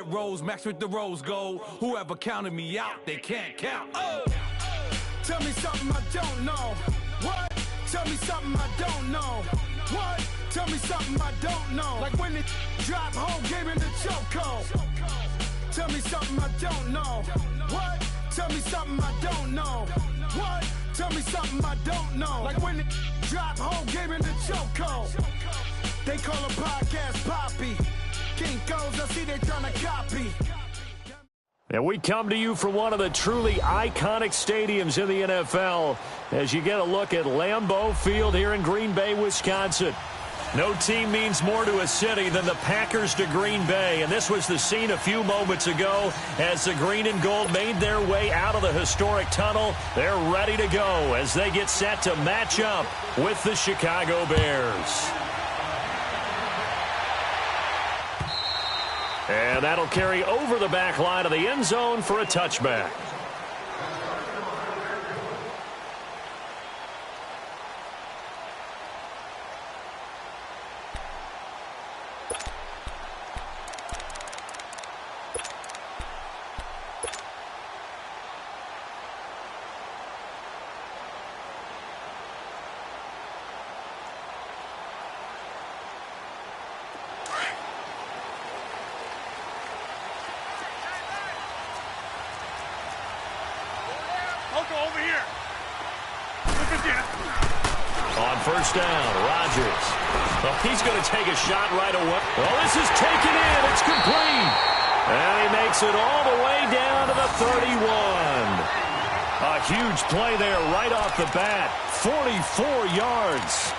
Rose, max with the rose gold. Whoever counted me out, they can't count. Oh! Tell me something I don't know. What? Tell me something I don't know. What? Tell me something I don't know. Like when it drop home, game in the chokehold. Tell me something I don't know. What? Tell me something I don't know. What? Tell me something I don't know. Like when it drop home, game in the chokehold. They call a podcast Poppy. King goes, I see they trying to copy. And we come to you from one of the truly iconic stadiums in the NFL as you get a look at Lambeau Field here in Green Bay, Wisconsin. No team means more to a city than the Packers to Green Bay, and this was the scene a few moments ago as the green and gold made their way out of the historic tunnel. They're ready to go as they get set to match up with the Chicago Bears. And that'll carry over the back line of the end zone for a touchback. Over here. On first down, Rodgers. Well, he's going to take a shot right away. Well, this is taken in. It's complete. And he makes it all the way down to the 31. A huge play there right off the bat. 44 yards.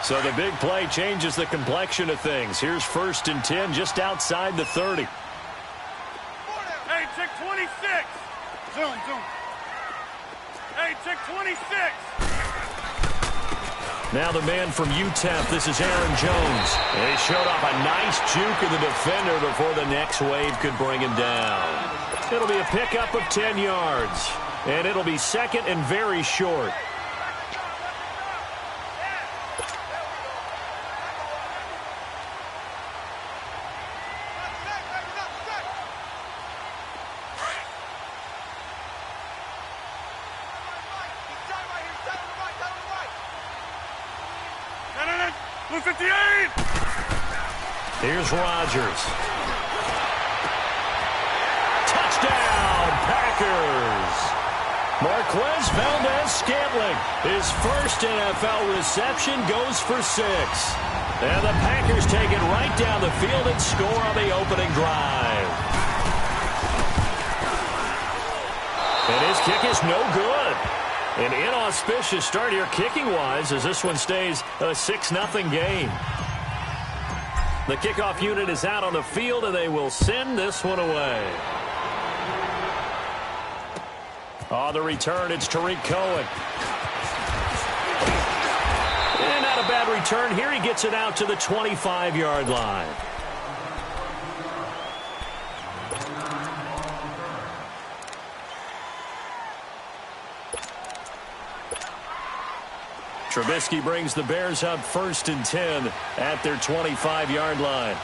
So the big play changes the complexion of things. Here's 1st and 10 just outside the 30. Hey, check 26. Zoom. Hey, check 26. Now the man from UTEP, this is Aaron Jones. And he showed off a nice juke of the defender before the next wave could bring him down. It'll be a pickup of 10 yards. And it'll be second and very short. Here's Rodgers. Touchdown, Packers. Marquez Valdez-Scantling. His first NFL reception goes for 6. And the Packers take it right down the field and score on the opening drive. And his kick is no good. An inauspicious start here kicking-wise as this one stays a 6-0 game. The kickoff unit is out on the field, and they will send this one away. On the return, it's Tariq Cohen. And not a bad return here. He gets it out to the 25-yard line. Trubisky brings the Bears up 1st and 10 at their 25-yard line.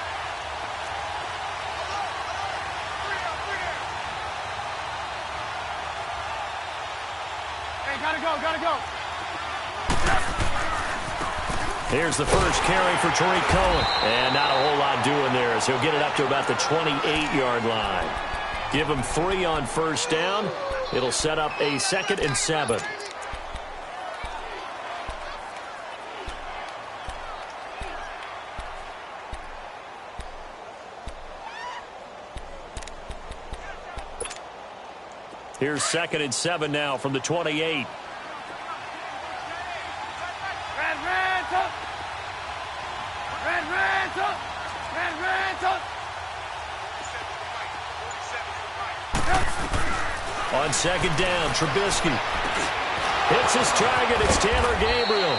Hey, gotta go. Here's the first carry for Tariq Cohen. And not a whole lot doing there as he'll get it up to about the 28-yard line. Give him 3 on first down. It'll set up a 2nd and 7. Here's 2nd and 7 now from the 28. On 2nd down, Trubisky hits his target. It's Taylor Gabriel.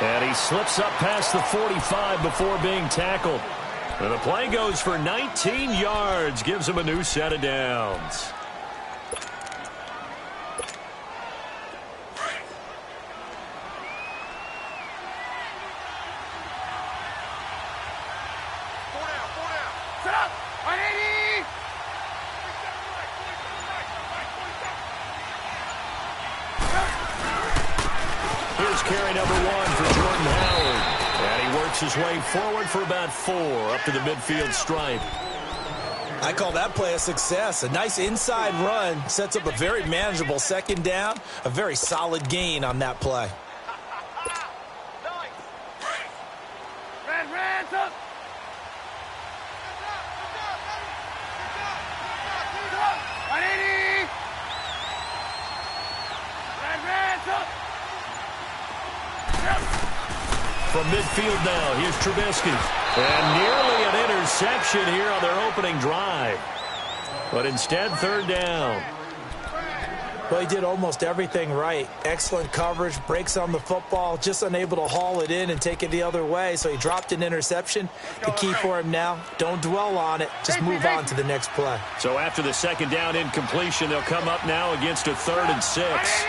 And he slips up past the 45 before being tackled. And the play goes for 19 yards, gives him a new set of downs. 180. Here's carry number 1 for Jordan Howard. And he works his way forward for about 4 up to the midfield stripe. I call that play a success. A nice inside run sets up a very manageable second down. A very solid gain on that play. Red, up. From midfield now, here's Trubisky. And nearly an interception here on their opening drive. But instead, third down. Well, he did almost everything right. Excellent coverage, breaks on the football, just unable to haul it in and take it the other way. So he dropped an interception. The key for him now, don't dwell on it. Just move on to the next play. So after the second down incompletion, they'll come up now against a 3rd and 6.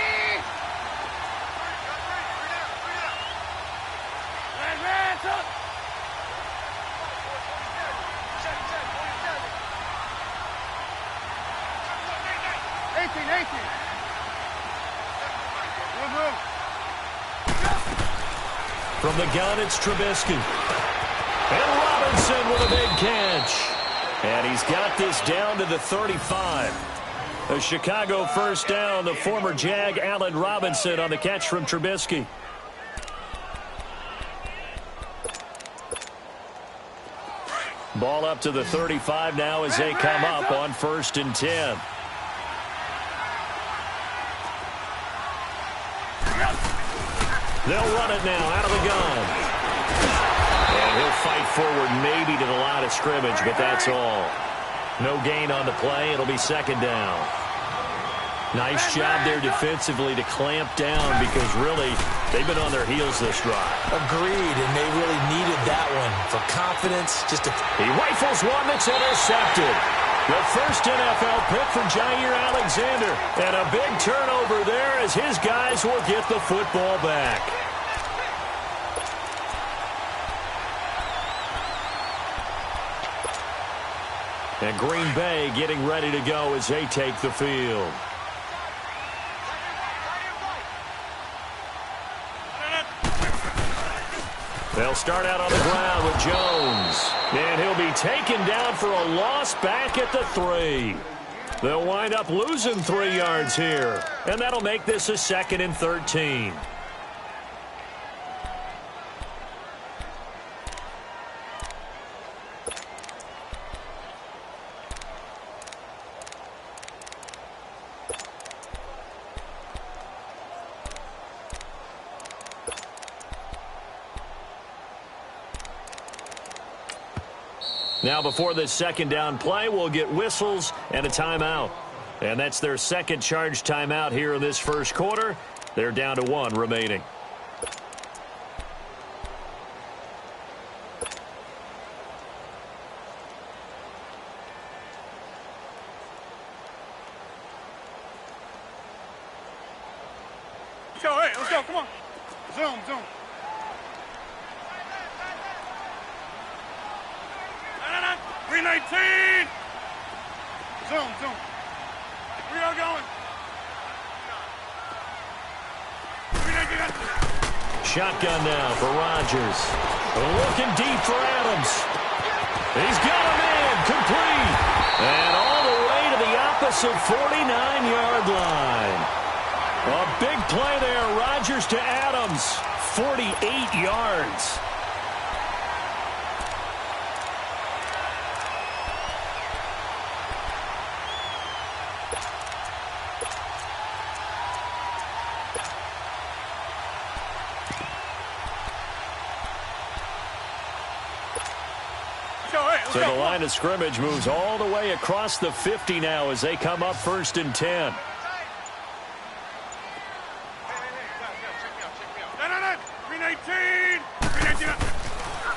From the gun, it's Trubisky. And Robinson with a big catch. And he's got this down to the 35. A Chicago first down, the former Jag Allen Robinson on the catch from Trubisky. Ball up to the 35 now as they come up on 1st and 10. They'll run it now out of the gun. And he'll fight forward maybe to the line of scrimmage, but that's all. No gain on the play. It'll be second down. Nice job there defensively to clamp down because really they've been on their heels this drive. Agreed, and they really needed that one for confidence. He rifles one that's intercepted. The first NFL pick for Jair Alexander. And a big turnover there as his guys will get the football back. And Green Bay getting ready to go as they take the field. They'll start out on the ground with Jones. And he'll be taken down for a loss back at the 3. They'll wind up losing 3 yards here. And that'll make this a 2nd and 13. Now before this second down play, we'll get whistles and a timeout. And that's their second charge timeout here in this first quarter. They're down to 1 remaining. Let's go, come on. Zoom. 319. Zoom. We are going. 319. Shotgun now for Rodgers. Looking deep for Adams. He's got a man complete. And all the way to the opposite 49-yard line. A big play there. Rodgers to Adams. 48 yards. So the line of scrimmage moves all the way across the 50 now as they come up 1st and 10.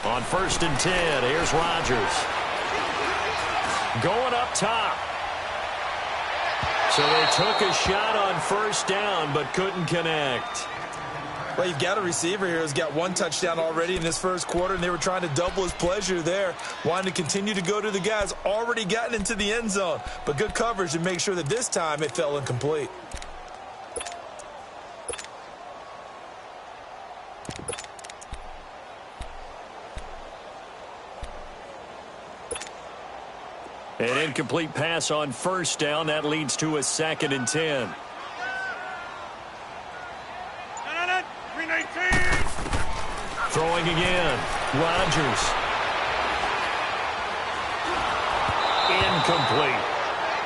On 1st and 10, here's Rodgers. Going up top. So they took a shot on 1st down but couldn't connect. Well, you've got a receiver here who's got one touchdown already in this first quarter, and they were trying to double his pleasure there, wanting to continue to go to the guys already gotten into the end zone. But good coverage to make sure that this time it fell incomplete. An incomplete pass on first down. That leads to a 2nd and 10. Throwing again. Rodgers. Incomplete.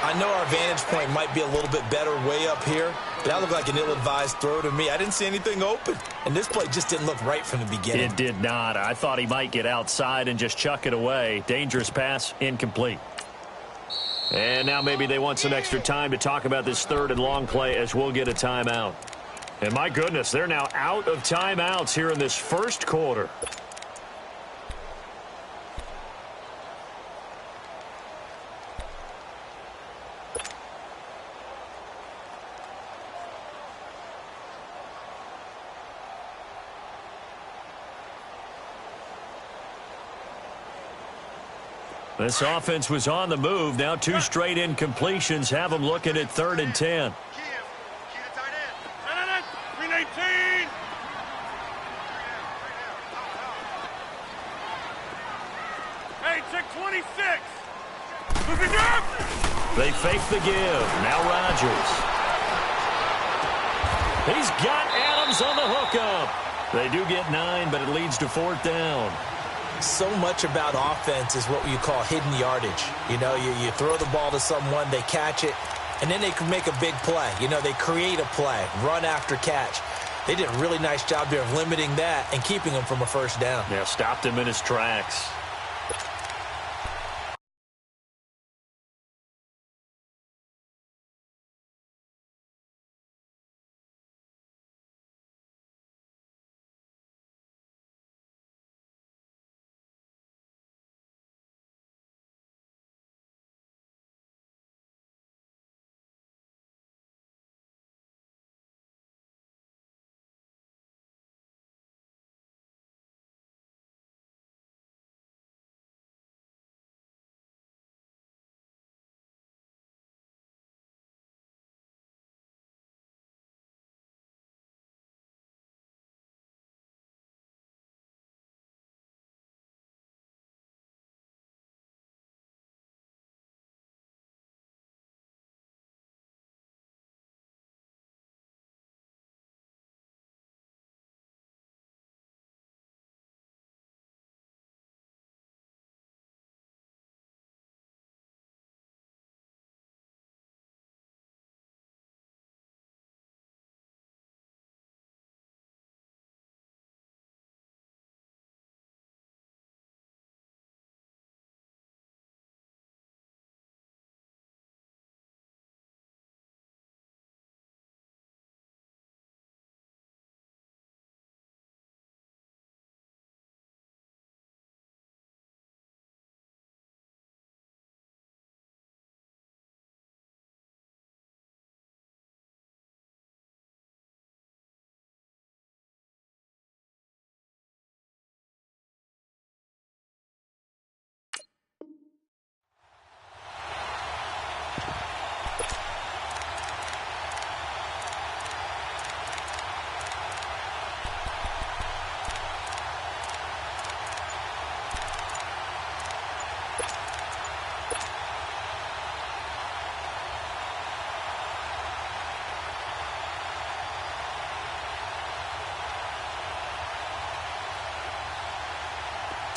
I know our vantage point might be a little bit better way up here, but that looked like an ill-advised throw to me. I didn't see anything open, and this play just didn't look right from the beginning. It did not. I thought he might get outside and just chuck it away. Dangerous pass, incomplete. And now maybe they want some extra time to talk about this 3rd and long play as we'll get a timeout. And my goodness, they're now out of timeouts here in this first quarter. This offense was on the move. Now 2 straight incompletions have them looking at 3rd and 10. Hey, check 26. They fake the give. Now Rodgers. He's got Adams on the hookup. They do get 9, but it leads to 4th down. So much about offense is what you call hidden yardage. You know, you throw the ball to someone, they catch it, and then they can make a big play. You know, they create a play, run after catch. They did a really nice job there of limiting that and keeping him from a first down. Yeah, stopped him in his tracks.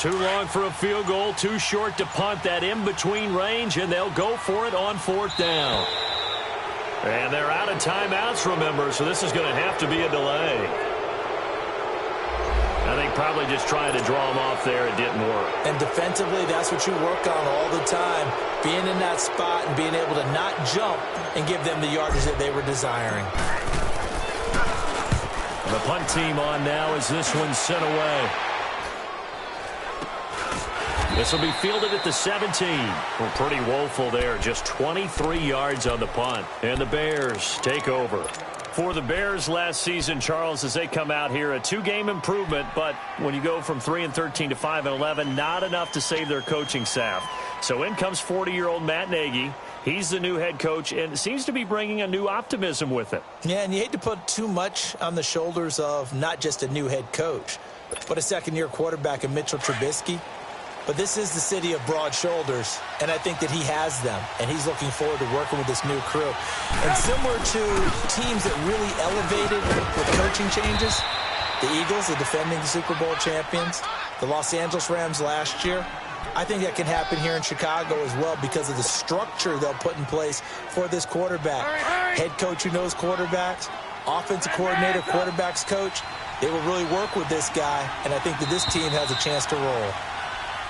Too long for a field goal, too short to punt. That in-between range, and they'll go for it on 4th down. And they're out of timeouts, remember, so this is going to have to be a delay. I think probably just trying to draw them off there, it didn't work. And defensively, that's what you work on all the time, being in that spot and being able to not jump and give them the yardage that they were desiring. And the punt team on now as this one's sent away. This will be fielded at the 17. Well, pretty woeful there. Just 23 yards on the punt. And the Bears take over. For the Bears last season, Charles, as they come out here, a 2-game improvement, but when you go from 3-13 to 5-11, not enough to save their coaching staff. So in comes 40-year-old Matt Nagy. He's the new head coach and seems to be bringing a new optimism with it. Yeah, and you hate to put too much on the shoulders of not just a new head coach, but a second-year quarterback in Mitchell Trubisky. But this is the city of broad shoulders, and I think that he has them, and he's looking forward to working with this new crew. And similar to teams that really elevated with coaching changes, the Eagles, the defending Super Bowl champions, the Los Angeles Rams last year, I think that can happen here in Chicago as well because of the structure they'll put in place for this quarterback. Head coach who knows quarterbacks, offensive coordinator, quarterbacks coach, they will really work with this guy, and I think that this team has a chance to roll.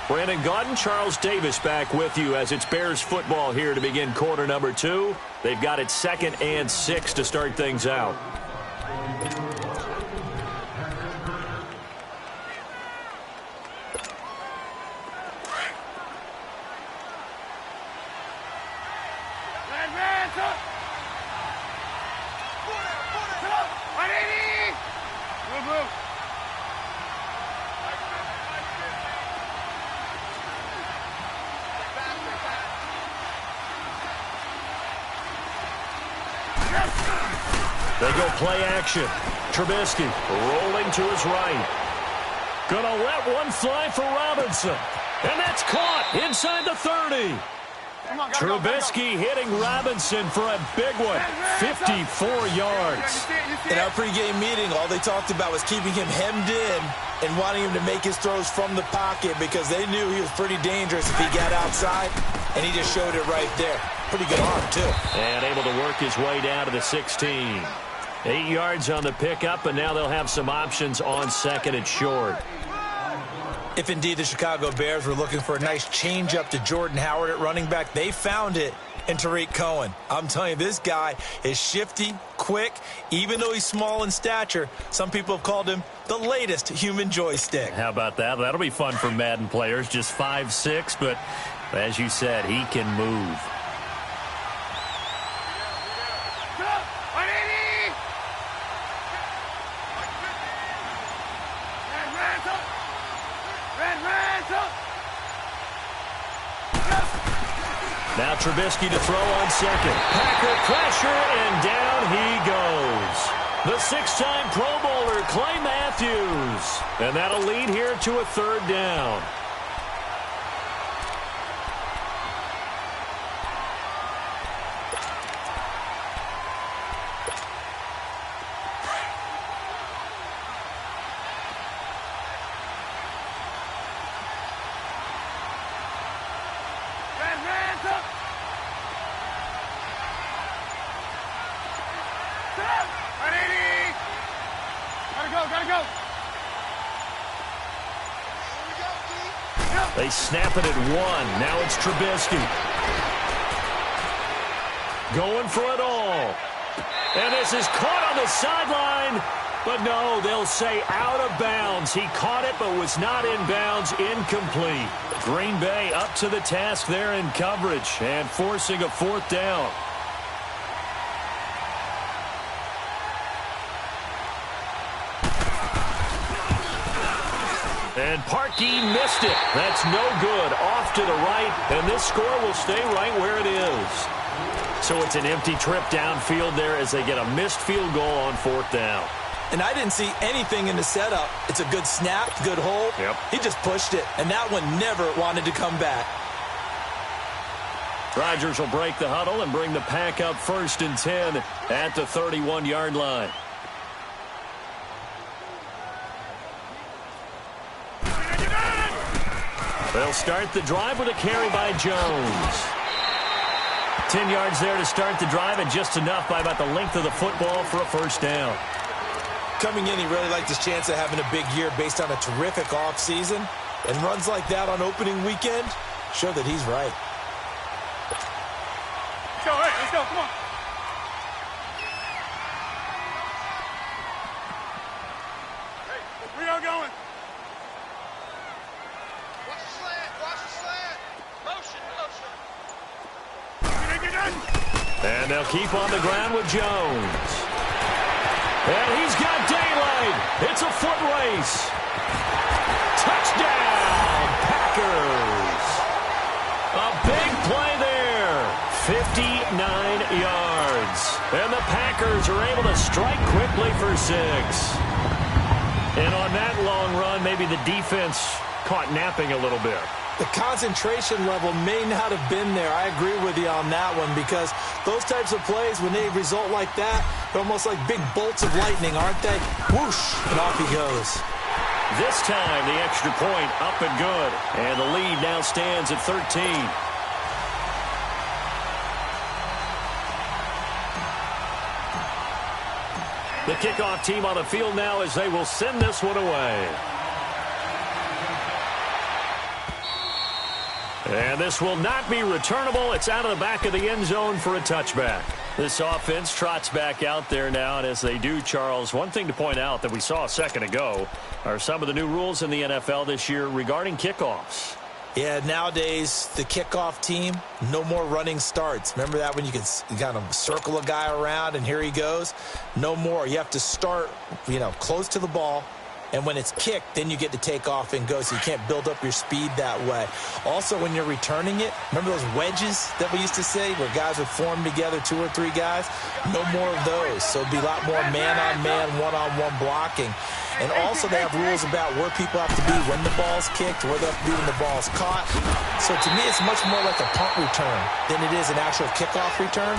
Brandon Gaudin, Charles Davis back with you as it's Bears football here to begin quarter number 2. They've got it 2nd and 6 to start things out. They go play action. Trubisky rolling to his right. Gonna let one fly for Robinson. And that's caught inside the 30. Trubisky hitting Robinson for a big one. 54 yards. In our pregame meeting, all they talked about was keeping him hemmed in and wanting him to make his throws from the pocket because they knew he was pretty dangerous if he got outside, and he just showed it right there. Pretty good arm, too. And able to work his way down to the 16. 8 yards on the pickup, and now they'll have some options on 2nd and short. If indeed the Chicago Bears were looking for a nice change-up to Jordan Howard at running back, they found it in Tariq Cohen. I'm telling you, this guy is shifty, quick, even though he's small in stature. Some people have called him the latest human joystick. How about that? That'll be fun for Madden players. Just 5'6", but as you said, he can move. Now Trubisky to throw on 2nd. Packer pressure, and down he goes. The 6-time Pro Bowler, Clay Matthews. And that'll lead here to a 3rd down. They snap it at 1. Now it's Trubisky. Going for it all. And this is caught on the sideline. But no, they'll say out of bounds. He caught it but was not in bounds. Incomplete. Green Bay up to the task there in coverage and forcing a 4th down. And Parkey missed it. That's no good. Off to the right, and this score will stay right where it is. So it's an empty trip downfield there as they get a missed field goal on 4th down. And I didn't see anything in the setup. It's a good snap, good hold. Yep. He just pushed it, and that one never wanted to come back. Rodgers will break the huddle and bring the pack up 1st and 10 at the 31-yard line. They'll start the drive with a carry by Jones. 10 yards there to start the drive, and just enough by about the length of the football for a 1st down. Coming in, he really liked his chance of having a big year based on a terrific offseason. And runs like that on opening weekend show that he's right. Let's go, hey, let's go, come on. Hey, where y'all going? Watch the slant, watch the slant. Motion, motion. Get done. And they'll keep on the ground with Jones. And he's got daylight. It's a foot race. Touchdown, Packers. A big play there. 59 yards. And the Packers are able to strike quickly for 6. And on that long run, maybe the defense caught napping a little bit. The concentration level may not have been there. I agree with you on that one, because those types of plays, when they result like that, they're almost like big bolts of lightning, aren't they? Whoosh, and off he goes. This time, the extra point up and good. And the lead now stands at 13. The kickoff team on the field now as they will send this one away. And this will not be returnable. It's out of the back of the end zone for a touchback. This offense trots back out there now, and as they do, Charles, one thing to point out that we saw a second ago are some of the new rules in the NFL this year regarding kickoffs. Yeah, nowadays, the kickoff team, no more running starts. Remember that when you could kind of circle a guy around and here he goes? No more. You have to start, close to the ball. And when it's kicked, then you get to take off and go, so you can't build up your speed that way. Also, when you're returning it, remember those wedges that we used to say where guys would form together, 2 or 3 guys? No more of those. So it'd be a lot more man-on-man, one-on-one blocking. And also they have rules about where people have to be when the ball's kicked, where they have to be when the ball's caught. So to me, it's much more like a punt return than it is an actual kickoff return.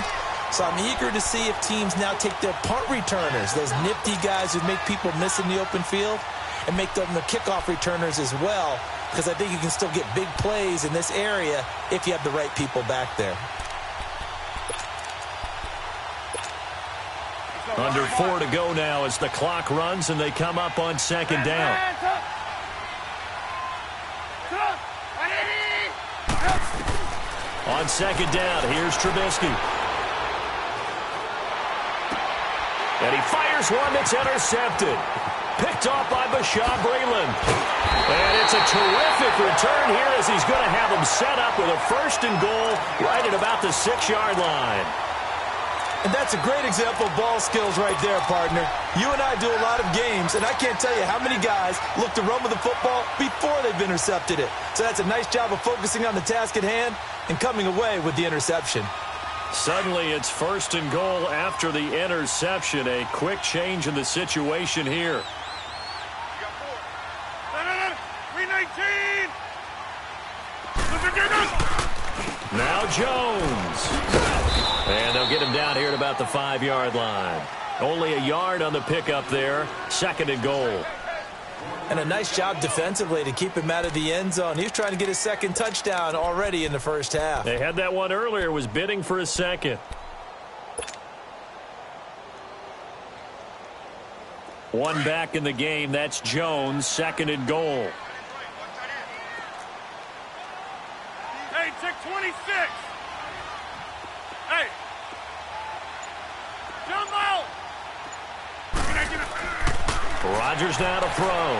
So I'm eager to see if teams now take their punt returners, those nifty guys who make people miss in the open field, and make them the kickoff returners as well, because I think you can still get big plays in this area if you have the right people back there. Under 4 to go now as the clock runs and they come up on second down. On second down, here's Trubisky. And he fires one that's intercepted. Picked off by Bashaud Breeland. And it's a terrific return here as he's going to have him set up with a 1st and goal right at about the 6-yard line. And that's a great example of ball skills right there, partner. You and I do a lot of games, and I can't tell you how many guys look to run with the football before they've intercepted it. So that's a nice job of focusing on the task at hand and coming away with the interception. Suddenly it's 1st and goal after the interception. A quick change in the situation here. Now Jones. And they'll get him down here at about the 5-yard line. Only a yard on the pickup there. 2nd and goal. And a nice job defensively to keep him out of the end zone. He was trying to get his 2nd touchdown already in the first half. They had that one earlier, was bidding for a 2nd. One back in the game. That's Jones. 2nd and goal. Hey, check 26. Hey. Jump out. Rodgers now to throw.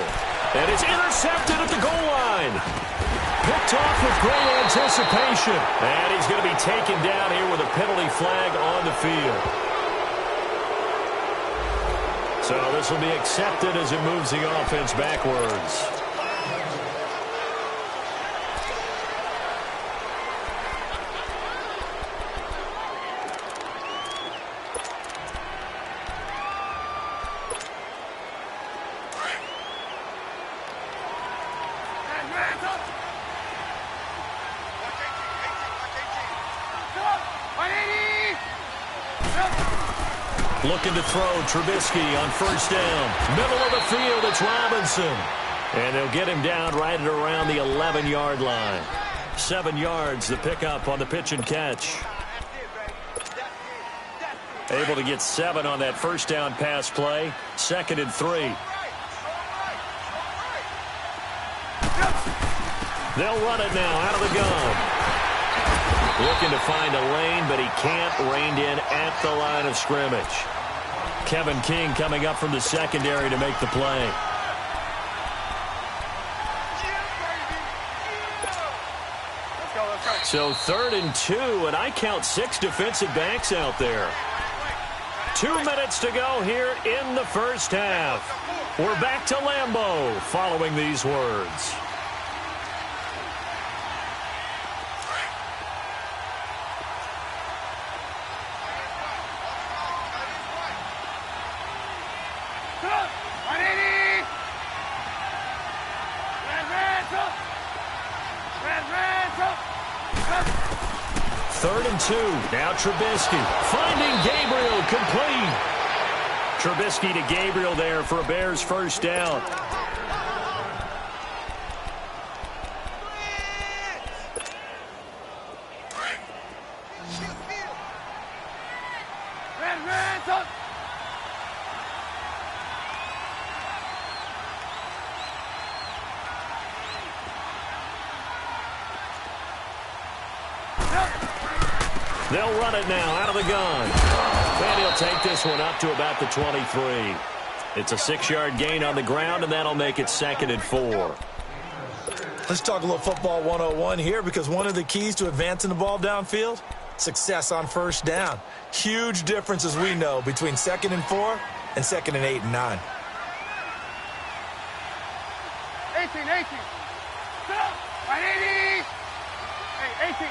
And it's intercepted at the goal line. Picked off with great anticipation. And he's going to be taken down here with a penalty flag on the field. So this will be accepted as it moves the offense backwards. Looking to throw, Trubisky on 1st down. Middle of the field, it's Robinson. And they'll get him down right at around the 11-yard line. 7 yards, the pickup on the pitch and catch. Able to get 7 on that 1st down pass play. 2nd and 3. They'll run it now out of the gun. Looking to find a lane, but he can't. Reined in at the line of scrimmage. Kevin King coming up from the secondary to make the play. So 3rd and 2, and I count 6 defensive backs out there. 2 minutes to go here in the first half. We're back to Lambeau following these words. Third and 2. Now Trubisky finding Gabriel, complete. Trubisky to Gabriel there for a Bears first down. They'll run it now out of the gun. And he'll take this one up to about the 23. It's a 6-yard gain on the ground, and that'll make it 2nd and 4. Let's talk a little football 101 here, because one of the keys to advancing the ball downfield, success on first down. Huge difference, as we know, between 2nd and 4 and 2nd and 8 and 9. 18. Right, 80. Hey, 18.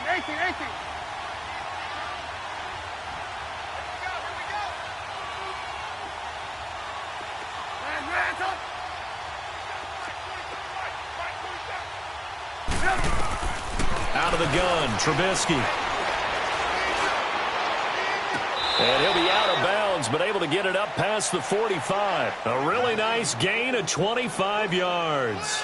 Out of the gun, Trubisky. And he'll be out of bounds, but able to get it up past the 45. A really nice gain of 25 yards.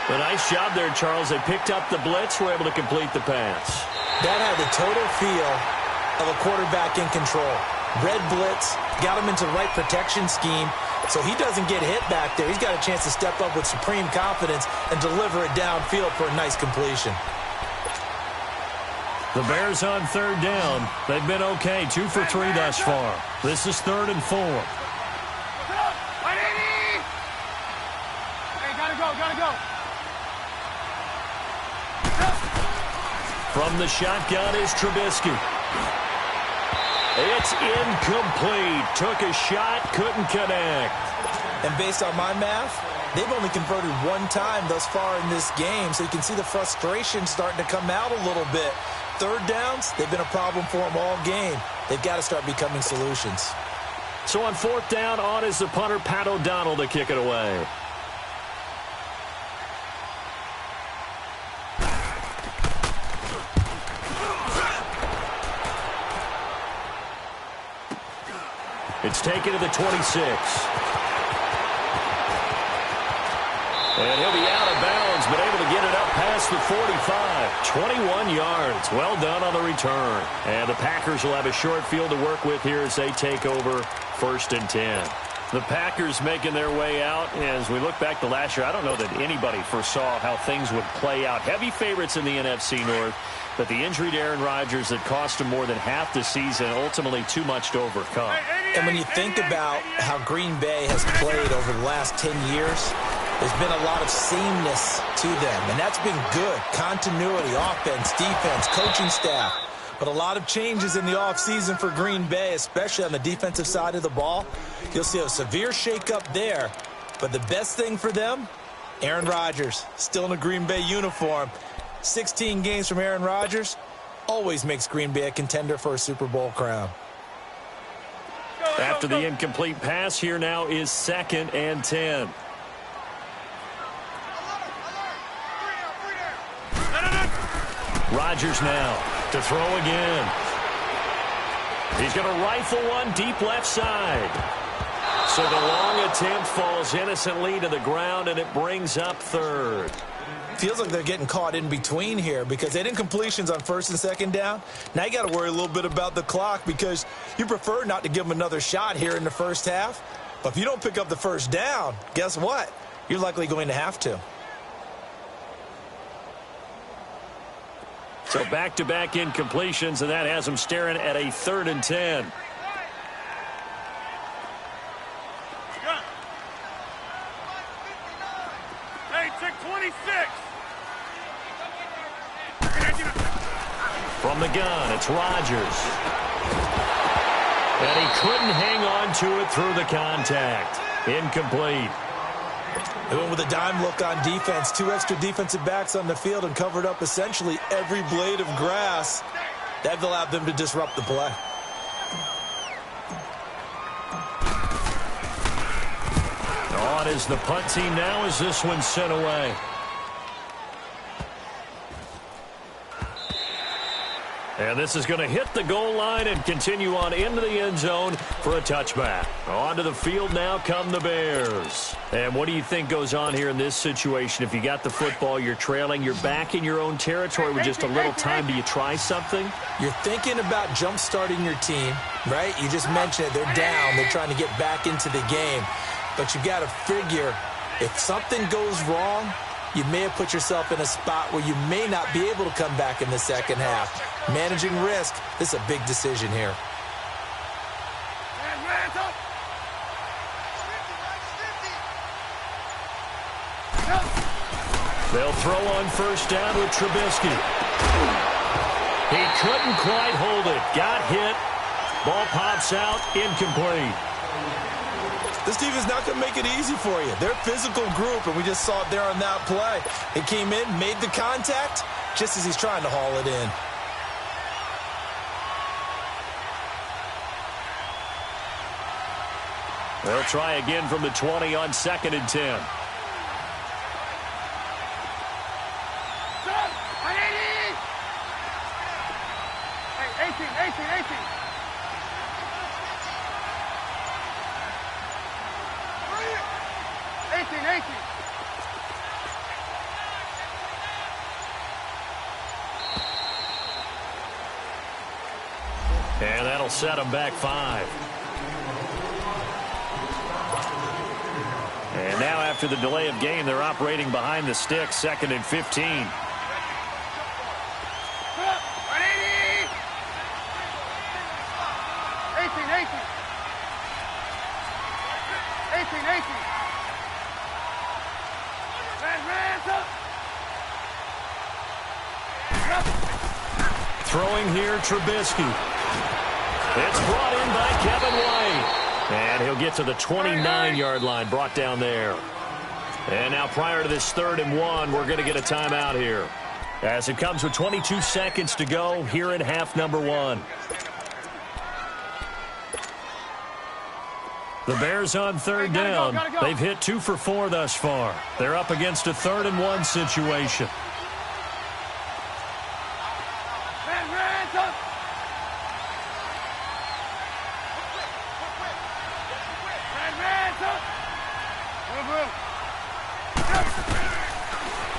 A nice job there, Charles. They picked up the blitz, were able to complete the pass. That had the total feel of a quarterback in control. Red blitz, got him into the right protection scheme, so he doesn't get hit back there. He's got a chance to step up with supreme confidence and deliver it downfield for a nice completion. The Bears on third down. They've been okay, 2 for 3 thus far. This is 3rd and 4. Hey, gotta go. From the shotgun is Trubisky. It's incomplete. Took a shot, couldn't connect. And based on my math, they've only converted 1 time thus far in this game, so you can see the frustration starting to come out a little bit. Third downs, they've been a problem for them all game. They've got to start becoming solutions. So on 4th down, on is the punter, Pat O'Donnell, to kick it away. It's taken to the 26. And he'll be out of bounds, but able to get it up past the 45. 21 yards. Well done on the return. And the Packers will have a short field to work with here as they take over 1st and 10. The Packers making their way out. As we look back to last year, I don't know that anybody foresaw how things would play out. Heavy favorites in the NFC North, but the injury to Aaron Rodgers that cost him more than half the season, ultimately too much to overcome. And when you think about how Green Bay has played over the last 10 years, there's been a lot of sameness to them, and that's been good. Continuity, offense, defense, coaching staff. But a lot of changes in the offseason for Green Bay, especially on the defensive side of the ball. You'll see a severe shakeup there. But the best thing for them, Aaron Rodgers, still in a Green Bay uniform. 16 games from Aaron Rodgers always makes Green Bay a contender for a Super Bowl crown. After the incomplete pass, here now is 2nd and 10. Rodgers now to throw again. He's going to rifle one deep left side. So the long attempt falls innocently to the ground, and it brings up 3rd. Feels like they're getting caught in between here because they didn't completions on 1st and 2nd down. Now you got to worry a little bit about the clock because you prefer not to give them another shot here in the first half. But if you don't pick up the 1st down, guess what? You're likely going to have to. So back-to-back incompletions, and that has them staring at a 3rd and 10. Hey, check 26. From the gun, it's Rodgers. And he couldn't hang on to it through the contact. Incomplete. They went with a dime look on defense. 2 extra defensive backs on the field and covered up essentially every blade of grass. That allowed them to disrupt the play. On is the punt team now as this one's sent away. And this is going to hit the goal line and continue on into the end zone for a touchback. Onto the field now come the Bears. And what do you think goes on here in this situation? If you got the football, you're trailing, you're back in your own territory with just a little time. Do you try something? You're thinking about jump-starting your team, right? You just mentioned it. They're down. They're trying to get back into the game. But you got to figure, if something goes wrong, you may have put yourself in a spot where you may not be able to come back in the second half. Managing risk, this is a big decision here. They'll throw on first down with Trubisky. He couldn't quite hold it. Got hit. Ball pops out. Incomplete. This team is not going to make it easy for you. They're a physical group, and we just saw it there on that play. It came in, made the contact, just as he's trying to haul it in. They'll try again from the 20 on 2nd and 10. Hey, 18. And that'll set them back 5. And now after the delay of game, they're operating behind the sticks, 2nd and 15. 18. Throwing here, Trubisky. It's brought in by Kevin White. And he'll get to the 29-yard line, brought down there. And now prior to this 3rd and 1, we're going to get a timeout here, as it comes with 22 seconds to go here in half number 1. The Bears on 3rd down. Go. They've hit 2 for 4 thus far. They're up against a 3rd and 1 situation.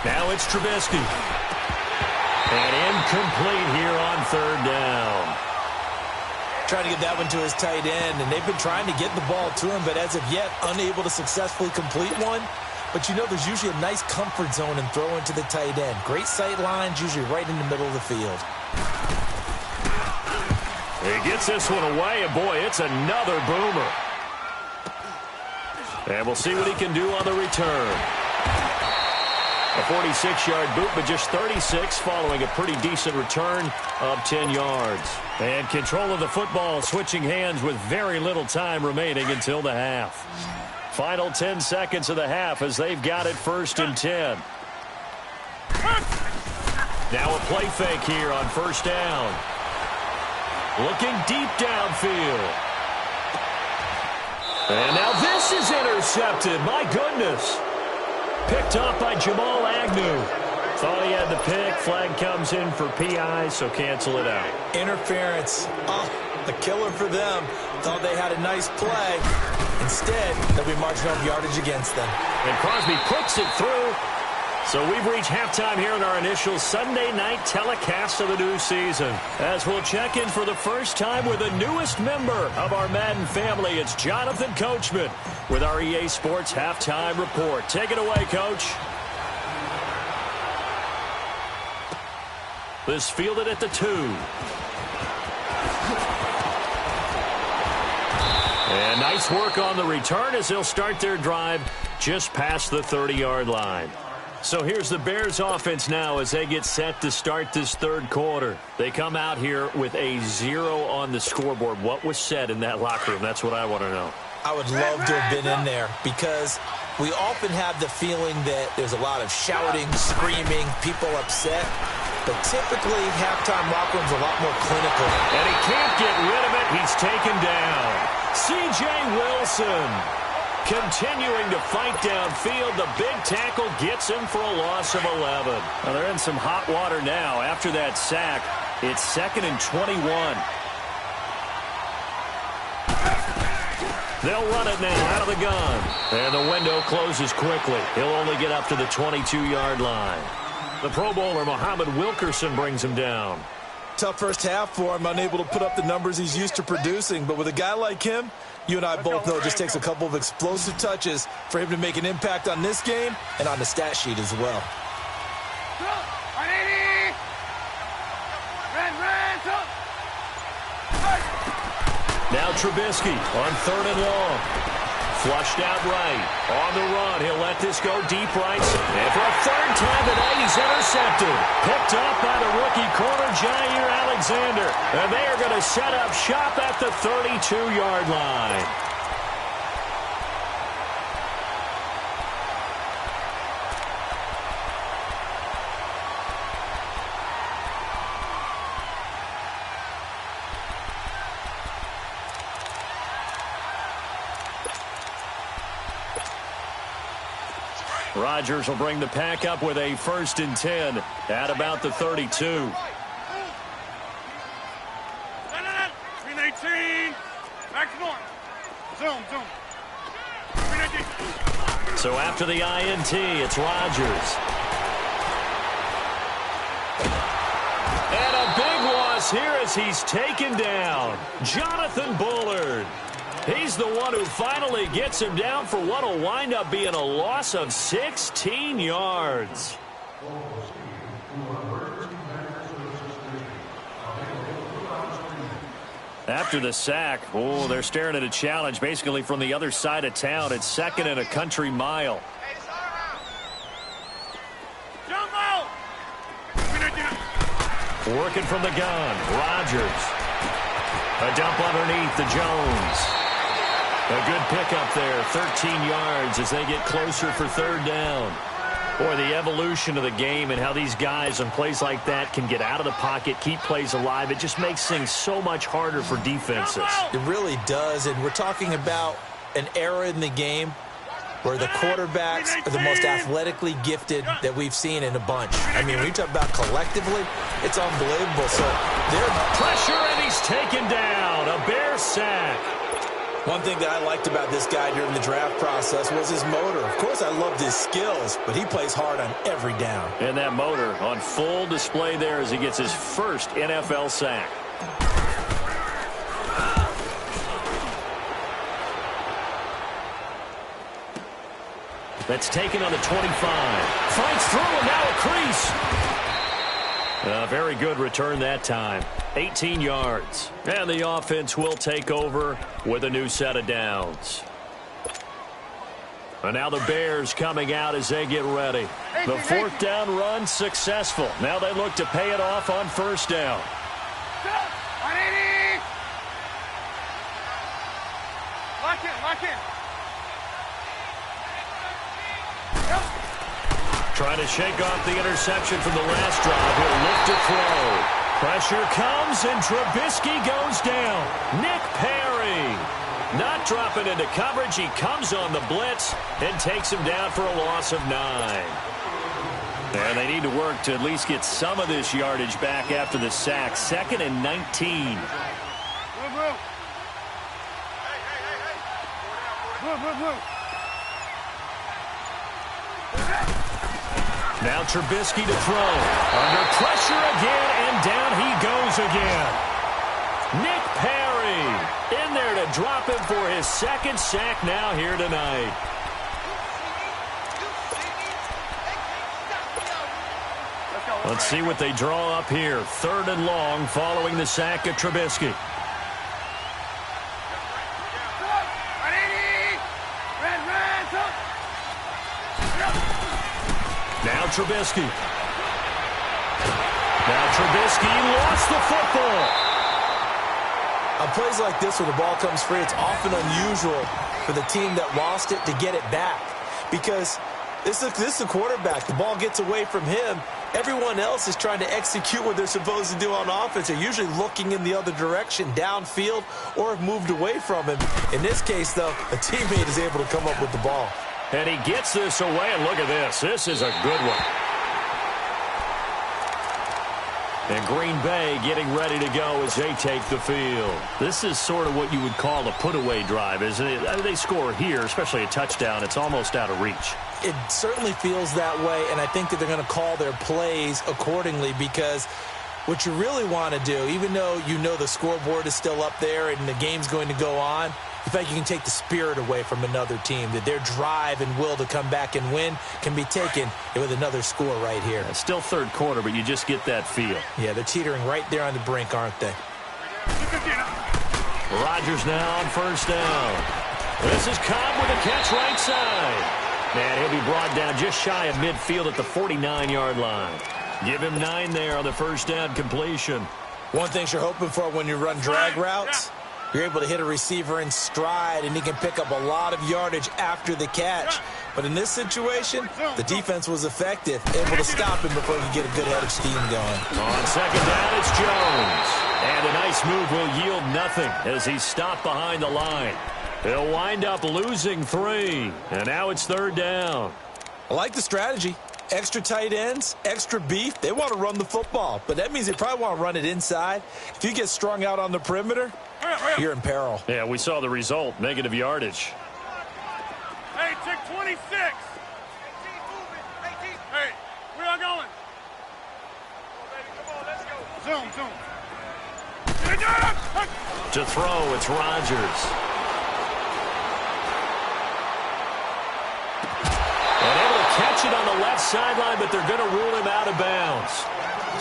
Now it's Trubisky. And incomplete here on 3rd down. Trying to get that one to his tight end, and they've been trying to get the ball to him, but as of yet, unable to successfully complete one. But you know there's usually a nice comfort zone in throwing to the tight end. Great sight lines, usually right in the middle of the field. He gets this one away, and boy, it's another boomer. And we'll see what he can do on the return. A 46-yard boot, but just 36 following a pretty decent return of 10 yards. And control of the football switching hands with very little time remaining until the half. Final 10 seconds of the half as they've got it 1st and 10. Now a play fake here on 1st down. Looking deep downfield. And now this is intercepted. My goodness. Picked off by Jamal Agnew. Thought he had the pick. Flag comes in for PI, so cancel it out. Interference. Oh, the killer for them. Thought they had a nice play. Instead, they'll be marginal yardage against them. And Crosby puts it through. So we've reached halftime here in our initial Sunday night telecast of the new season. As we'll check in for the first time with the newest member of our Madden family, it's Jonathan Coachman with our EA Sports Halftime Report. Take it away, Coach. This fielded at the 2. And nice work on the return as they'll start their drive just past the 30-yard line. So here's the Bears offense now as they get set to start this third quarter. They come out here with a 0 on the scoreboard. What was said in that locker room? That's what I want to know. I would love to have been in there because we often have the feeling that there's a lot of shouting, screaming, people upset. But typically, halftime locker room's a lot more clinical. And he can't get rid of it. He's taken down. C.J. Wilson continuing to fight downfield. The big tackle gets him for a loss of 11. Well, they're in some hot water now. After that sack, it's 2nd and 21. They'll run it now out of the gun. And the window closes quickly. He'll only get up to the 22-yard line. The Pro Bowler, Muhammad Wilkerson, brings him down. Tough first half for him, unable to put up the numbers he's used to producing. But with a guy like him, you and I both know it just takes a couple of explosive touches for him to make an impact on this game and on the stat sheet as well. Now Trubisky on 3rd and long. Flushed out right. On the run. He'll let this go deep right. And for a 3rd time today, he's intercepted. Picked up by the rookie corner, Jair Alexander. And they are going to set up shop at the 32-yard line. Rodgers will bring the pack up with a 1st and 10 at about the 32. 319. Back north. Zoom. 319. So after the INT, it's Rodgers. And a big loss here as he's taken down. Jonathan Bullard. He's the one who finally gets him down for what will wind up being a loss of 16 yards. After the sack, they're staring at a challenge basically from the other side of town. It's 2nd and a country mile. Working from the gun, Rodgers. A dump underneath to Jones. A good pickup there, 13 yards as they get closer for 3rd down. Boy, the evolution of the game and how these guys on plays like that can get out of the pocket, keep plays alive, it just makes things so much harder for defenses. It really does, and we're talking about an era in the game where the quarterbacks are the most athletically gifted that we've seen in a bunch. I mean, when you talk about collectively, it's unbelievable. So they're pressure, and he's taken down. A Bear sack. One thing that I liked about this guy during the draft process was his motor. Of course, I loved his skills, but he plays hard on every down. And that motor on full display there as he gets his first NFL sack. That's taken on the 25. Fights through, and now a crease. A very good return that time. 18 yards. And the offense will take over with a new set of downs. And now the Bears coming out as they get ready. The 4th down run successful. Now they look to pay it off on 1st down. Lock in. Trying to shake off the interception from the last drive. He'll look to throw. Pressure comes, and Trubisky goes down. Nick Perry not dropping into coverage. He comes on the blitz and takes him down for a loss of 9. And they need to work to at least get some of this yardage back after the sack. 2nd and 19. Now Trubisky to throw. Under pressure again, and down he goes again. Nick Perry in there to drop him for his 2nd sack now here tonight. Let's see what they draw up here. 3rd and long following the sack of Trubisky. Now Now Trubisky. Now Trubisky lost the football. On plays like this, when the ball comes free, it's often unusual for the team that lost it to get it back. Because this is a quarterback. The ball gets away from him. Everyone else is trying to execute what they're supposed to do on offense. They're usually looking in the other direction, downfield, or have moved away from him. In this case, though, a teammate is able to come up with the ball. And he gets this away, and look at this. This is a good one. And Green Bay getting ready to go as they take the field. This is sort of what you would call a put-away drive, isn't it? They score here, especially a touchdown. It's almost out of reach. It certainly feels that way, and I think that they're going to call their plays accordingly, because what you really want to do, even though you know the scoreboard is still up there and the game's going to go on, in fact, you can take the spirit away from another team, that their drive and will to come back and win can be taken with another score right here. It's still third quarter, but you just get that feel. Yeah, they're teetering right there on the brink, aren't they? Rodgers now on first down. This is Cobb with a catch right side. And he'll be brought down just shy of midfield at the 49-yard line. Give him 9 there on the first down completion. One thing you're hoping for when you run drag routes, you're able to hit a receiver in stride, and he can pick up a lot of yardage after the catch. But in this situation, the defense was effective, able to stop him before he could get a good head of steam going. On second down, it's Jones. And a nice move will yield nothing as he's stopped behind the line. He'll wind up losing 3. And now it's third down. I like the strategy. Extra tight ends, extra beef. They want to run the football, but that means they probably want to run it inside. If you get strung out on the perimeter, you're in peril. Yeah, we saw the result, negative yardage. Hey, check 26. 18 moving. 18. Hey, where y'all going? Come on, let's go. Zoom. To throw, it's Rodgers. And able to catch it on the left sideline, but they're going to rule him out of bounds.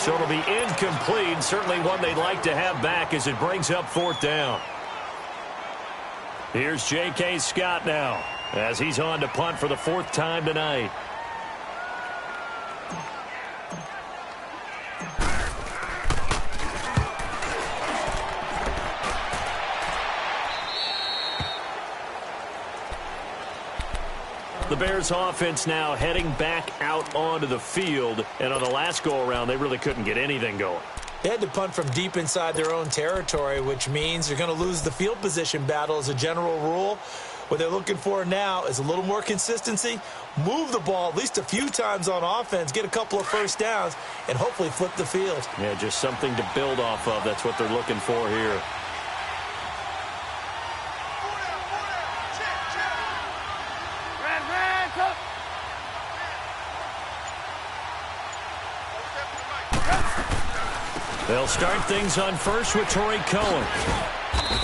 So it'll be incomplete, certainly one they'd like to have back as it brings up fourth down. Here's J.K. Scott now as he's on to punt for the 4th time tonight. The Bears offense now heading back out onto the field, and on the last go-around, they really couldn't get anything going. They had to punt from deep inside their own territory, which means they're going to lose the field position battle as a general rule. What they're looking for now is a little more consistency, move the ball at least a few times on offense, get a couple of first downs, and hopefully flip the field. Yeah, just something to build off of. That's what they're looking for here. They'll start things on first with Torrey Cohen.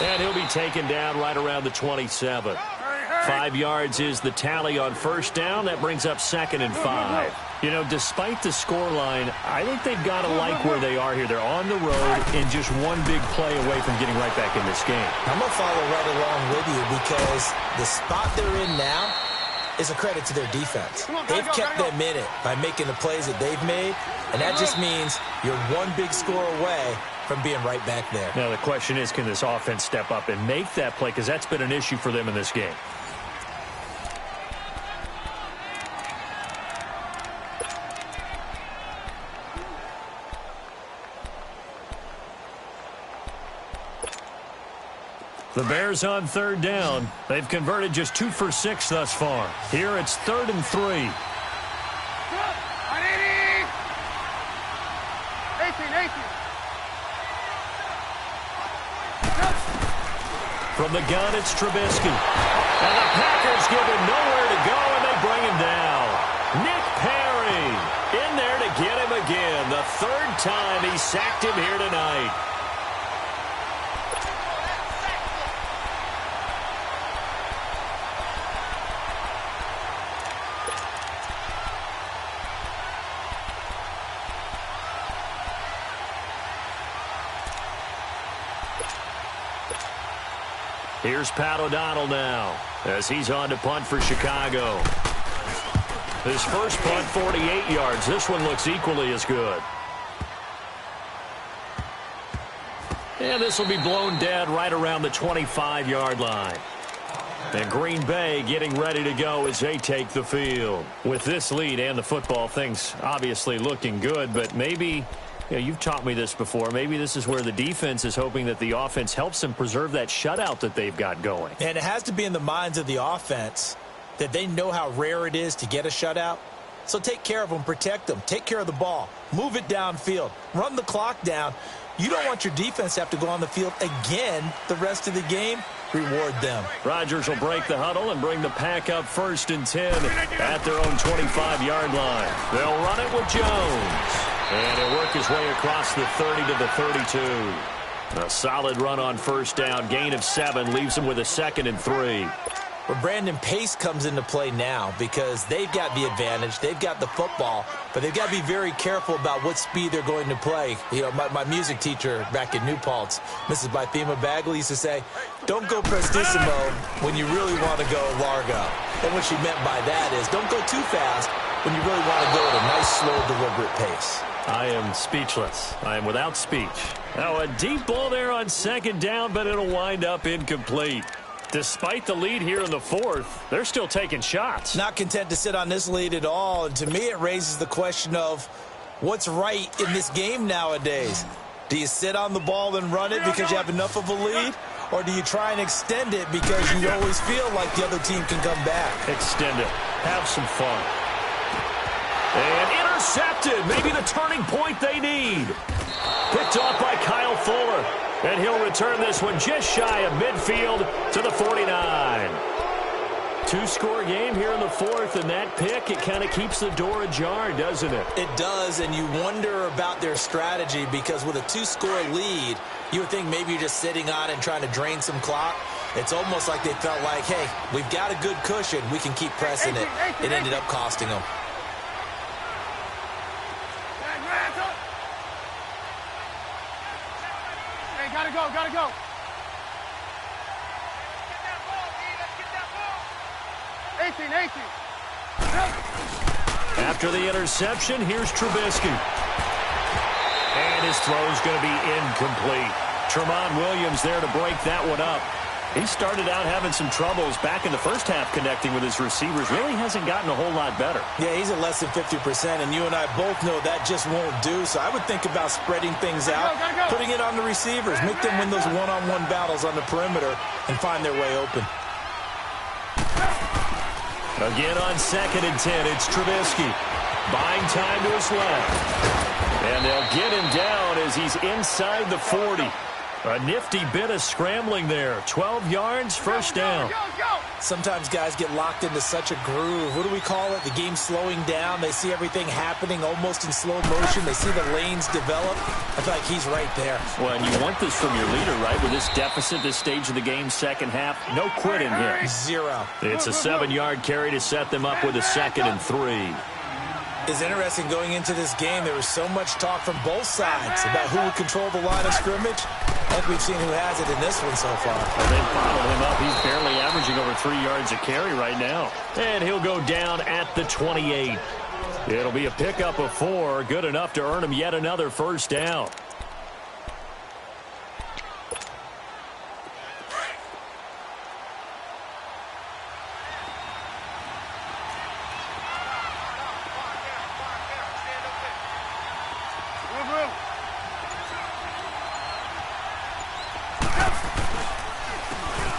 And he'll be taken down right around the 27. 5 yards is the tally on first down. That brings up 2nd and 5. You know, despite the scoreline, I think they've got to like where they are here. They're on the road and just one big play away from getting right back in this game. I'm going to follow right along with you because the spot they're in now is a credit to their defense. They've kept them in it by making the plays that they've made, and that just means you're one big score away from being right back there. Now the question is, can this offense step up and make that play? Because that's been an issue for them in this game. The Bears on third down. They've converted just 2 for 6 thus far. Here it's 3rd and 3. From the gun, it's Trubisky. And the Packers give him nowhere to go, and they bring him down. Nick Perry in there to get him again. The 3rd time he sacked him here tonight. Here's Pat O'Donnell now as he's on to punt for Chicago. His first punt, 48 yards. This one looks equally as good. And this will be blown dead right around the 25-yard line. And Green Bay getting ready to go as they take the field. With this lead and the football, things obviously looking good, but maybe, you've taught me this before, maybe this is where the defense is hoping that the offense helps them preserve that shutout that they've got going. And it has to be in the minds of the offense that they know how rare it is to get a shutout. So take care of them, protect them, take care of the ball, move it downfield, run the clock down. You don't want your defense to have to go on the field again the rest of the game. Reward them. Rodgers will break the huddle and bring the pack up 1st and 10 at their own 25-yard line. They'll run it with Jones. And he'll work his way across the 30 to the 32. A solid run on 1st down. Gain of 7 leaves him with a 2nd and 3. Well, Brandon, pace comes into play now because they've got the advantage. They've got the football, but they've got to be very careful about what speed they're going to play. My music teacher back in New Paltz, Mrs. Bythema Bagley, used to say, don't go prestissimo when you really want to go largo. And what she meant by that is don't go too fast when you really want to go at a nice, slow, deliberate pace. I am speechless. I am without speech. Now, a deep ball there on 2nd down, but it'll wind up incomplete. Despite the lead here in the 4th, they're still taking shots. Not content to sit on this lead at all. And to me, it raises the question of what's right in this game nowadays. Do you sit on the ball and run it because you have enough of a lead? Or do you try and extend it because you always feel like the other team can come back? Extend it. Have some fun. And intercepted. Maybe the turning point they need. Picked off by Kyle Fuller. And he'll return this one just shy of midfield to the 49. 2-score game here in the 4th, and that pick, it kind of keeps the door ajar, doesn't it? It does, and you wonder about their strategy because with a 2-score lead, you would think maybe you're just sitting on it and trying to drain some clock. It's almost like they felt like, hey, we've got a good cushion. We can keep pressing it. It ended up costing them. Gotta go, gotta go. Let's get that ball. 18. After the interception, here's Trubisky. And his throw's going to be incomplete. Tramon Williams there to break that one up. He started out having some troubles back in the first half connecting with his receivers. Really hasn't gotten a whole lot better. Yeah, he's at less than 50%, and you and I both know that just won't do. So I would think about spreading things out, putting it on the receivers, make them win those one-on-one battles on the perimeter and find their way open. Again on 2nd and 10, it's Trubisky. Buying time to his left. And they'll get him down as he's inside the 40. A nifty bit of scrambling there. 12 yards, 1st down. Sometimes guys get locked into such a groove. What do we call it? The game slowing down. They see everything happening almost in slow motion. They see the lanes develop. I feel like he's right there. Well, and you want this from your leader, right? With this deficit, this stage of the game, 2nd half, no quitting here. 0. It's a 7-yard carry to set them up with a 2nd and 3. It's interesting going into this game. There was so much talk from both sides about who would control the line of scrimmage. I think we've seen who has it in this one so far. Well, they bottled him up. He's barely averaging over 3 yards a carry right now. And he'll go down at the 28. It'll be a pickup of 4. Good enough to earn him yet another 1st down.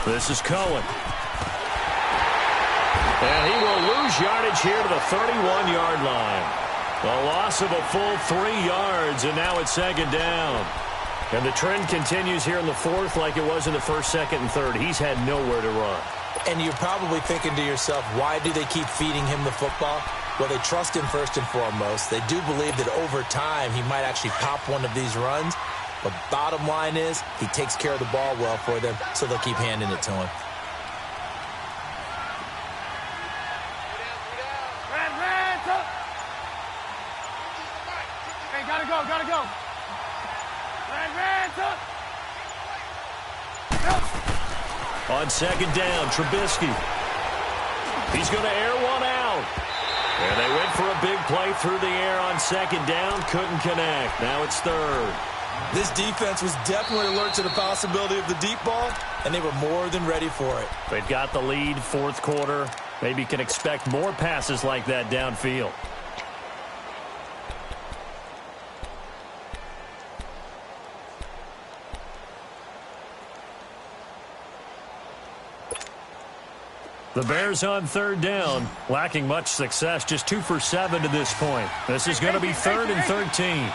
This is Cohen. And he will lose yardage here to the 31-yard line. A loss of a full 3 yards, and now it's 2nd down. And the trend continues here in the 4th like it was in the 1st, 2nd, and 3rd. He's had nowhere to run. And you're probably thinking to yourself, why do they keep feeding him the football? Well, they trust him first and foremost. They do believe that over time he might actually pop one of these runs. But bottom line is he takes care of the ball well for them, so they'll keep handing it to him. Hey, gotta go, gotta go. On 2nd down, Trubisky. He's going to air one out. And they went for a big play through the air on second down. Couldn't connect. Now it's third. This defense was definitely alert to the possibility of the deep ball, and they were more than ready for it. They've got the lead, fourth quarter. Maybe can expect more passes like that downfield. The Bears on third down, lacking much success, just 2 for 7 to this point. This is going to be 3rd and 13.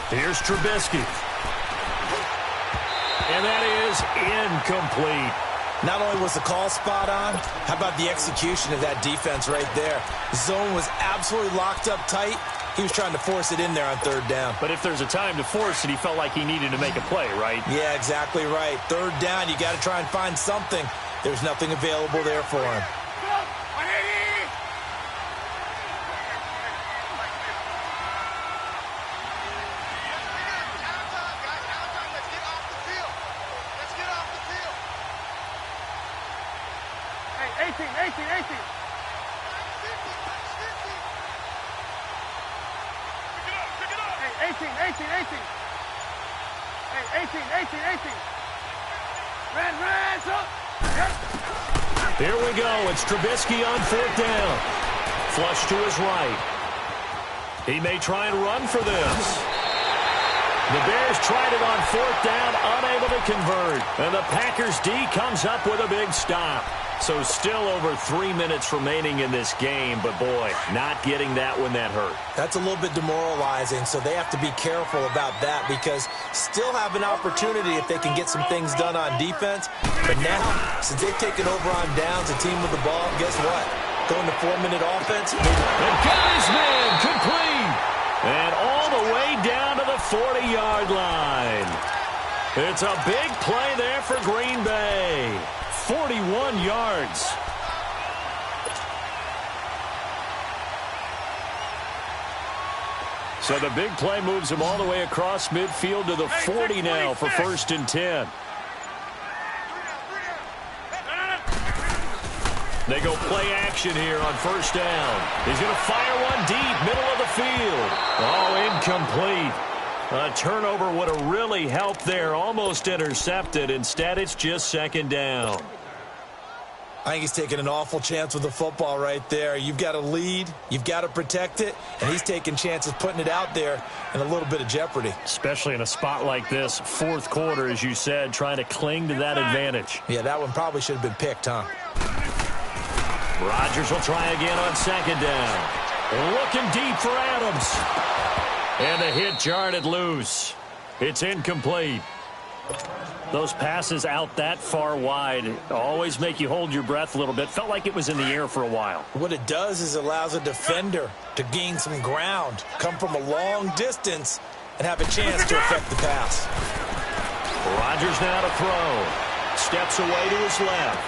Here's Trubisky. And that is incomplete. Not only was the call spot on, how about the execution of that defense right there? Zone was absolutely locked up tight. He was trying to force it in there on third down. But if there's a time to force it, he felt like he needed to make a play, right? Yeah, exactly right. Third down, you got to try and find something. There's nothing available there for him. Here we go. It's Trubisky on fourth down. Flush to his right. He may try and run for this. The Bears tried it on fourth down, unable to convert. And the Packers D comes up with a big stop. So still over 3 minutes remaining in this game, but boy, not getting that when that hurt. That's a little bit demoralizing, so they have to be careful about that because still have an opportunity if they can get some things done on defense. But now, since they've taken over on downs, a team with the ball, guess what? Going to 4-minute offense. And got his man complete. And all the way down to the 40-yard line. It's a big play there for Green Bay. 41 yards. So the big play moves him all the way across midfield to the 40 now for 1st and 10. They go play action here on 1st down. He's going to fire one deep, middle of the field. Oh, incomplete. A turnover would have really helped there. Almost intercepted. Instead, it's just 2nd down. I think he's taking an awful chance with the football right there. You've got to lead. You've got to protect it. And he's taking chances putting it out there in a little bit of jeopardy. Especially in a spot like this, fourth quarter, as you said, trying to cling to that advantage. Yeah, that one probably should have been picked, huh? Rodgers will try again on 2nd down. Looking deep for Adams. And the hit jarred it loose. It's incomplete. Those passes out that far wide always make you hold your breath a little bit. Felt like it was in the air for a while. What it does is allows a defender to gain some ground, come from a long distance, and have a chance to affect the pass. Rodgers now to throw. Steps away to his left.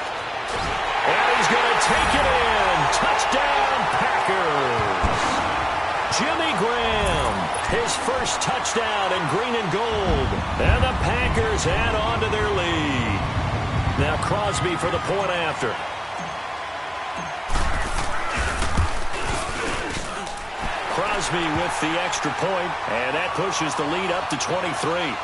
And he's going to take it in. Touchdown, Packers. Jimmy Graham, his first touchdown in green and gold. And the Packers add on to their lead. Now Crosby for the point after. Crosby with the extra point, and that pushes the lead up to 23.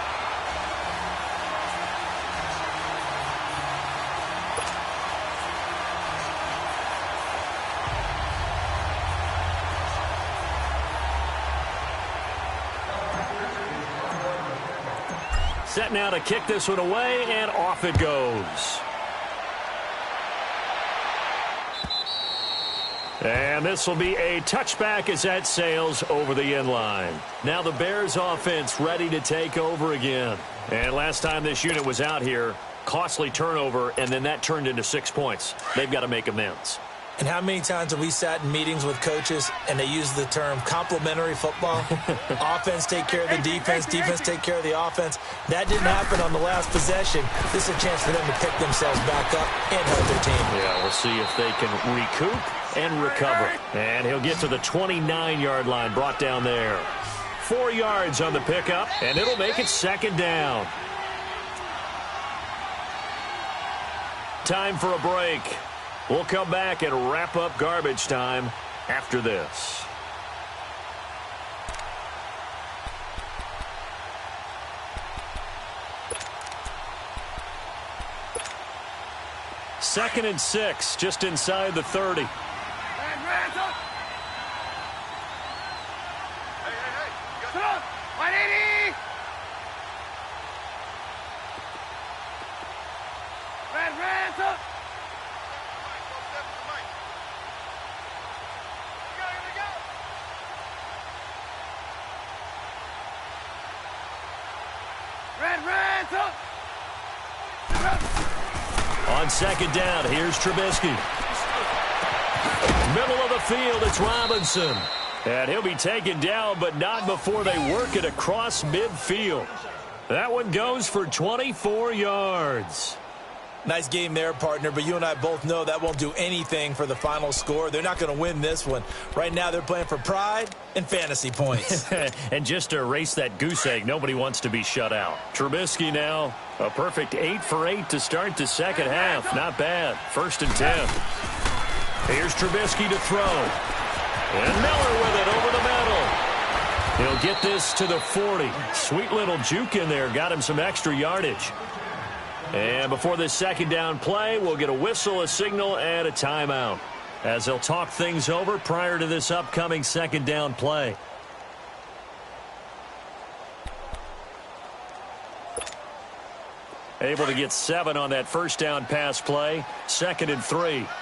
Set now to kick this one away, and off it goes. And this will be a touchback as that sails over the end line. Now the Bears offense ready to take over again. And last time this unit was out here, costly turnover, and then that turned into 6 points. They've got to make amends. And how many times have we sat in meetings with coaches and they use the term complementary football? Offense take care of the defense, defense take care of the offense. That didn't happen on the last possession. This is a chance for them to pick themselves back up and help their team. Yeah, we'll see if they can recoup and recover. And he'll get to the 29-yard line, brought down there. 4 yards on the pickup, and it'll make it second down. Time for a break. We'll come back and wrap up garbage time after this. Second and 6, just inside the 30. Hey, 180! Red up! Red up! On second down, here's Trubisky. Middle of the field, it's Robinson. And he'll be taken down, but not before they work it across midfield. That one goes for 24 yards. Nice game there, partner, but you and I both know that won't do anything for the final score. They're not going to win this one. Right now, they're playing for pride and fantasy points. And just to erase that goose egg, nobody wants to be shut out. Trubisky now, a perfect 8 for 8 to start the second half. Not bad. 1st and 10. Here's Trubisky to throw. And Miller with it over the middle. He'll get this to the 40. Sweet little juke in there. Got him some extra yardage. And before this second down play, we'll get a whistle, a signal, and a timeout, as they'll talk things over prior to this upcoming second down play. Able to get 7 on that first down pass play. 2nd and 3. 180!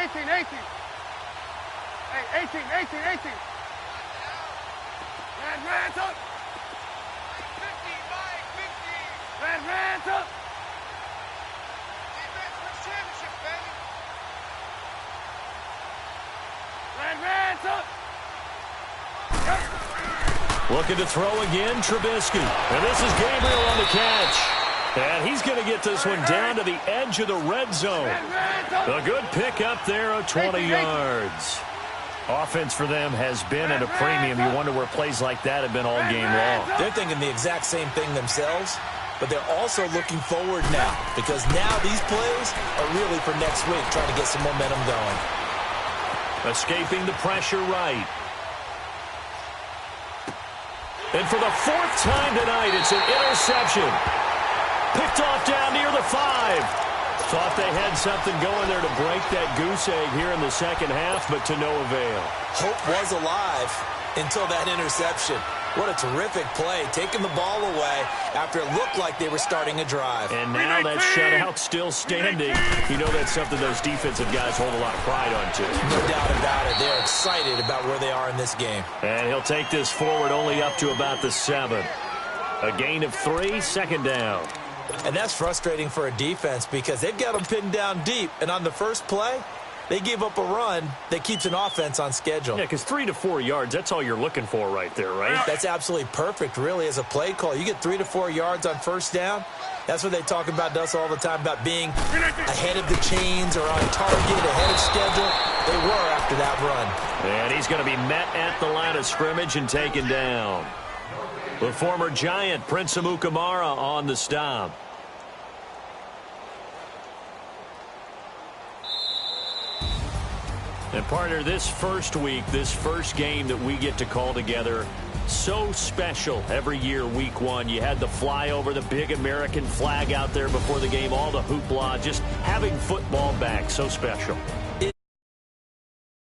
18. Hey, 18. Red up! 50, Mike, 50. Red up! Defense wins championship, baby. Red up! Looking to throw again, Trubisky. And this is Gabriel on the catch. And he's going to get this one down to the edge of the red zone. A good pickup there of 20 yards. Offense for them has been at a premium. You wonder where plays like that have been all game long. They're thinking the exact same thing themselves, but they're also looking forward now, because now these plays are really for next week, trying to get some momentum going. Escaping the pressure right. And for the 4th time tonight, it's an interception. Picked off down near the 5. Thought they had something going there to break that goose egg here in the second half, but to no avail. Hope was alive until that interception. What a terrific play, taking the ball away after it looked like they were starting a drive. And now that shutout still standing. You know that's something those defensive guys hold a lot of pride on, too. No doubt about it. They're excited about where they are in this game. And he'll take this forward only up to about the 7. A gain of 3, second down. And that's frustrating for a defense because they've got them pinned down deep. And on the first play, they give up a run that keeps an offense on schedule. Yeah, because 3 to 4 yards, that's all you're looking for right there, right? That's absolutely perfect, really, as a play call. You get 3 to 4 yards on first down. That's what they talk about to us all the time, about being ahead of the chains or on target, ahead of schedule. They were after that run. And he's going to be met at the line of scrimmage and taken down. The former Giant, Prince Amukamara, on the stop. And partner, this first week, this first game that we get to call together, so special every year, week 1. You had the flyover, the big American flag out there before the game, all the hoopla, just having football back, so special.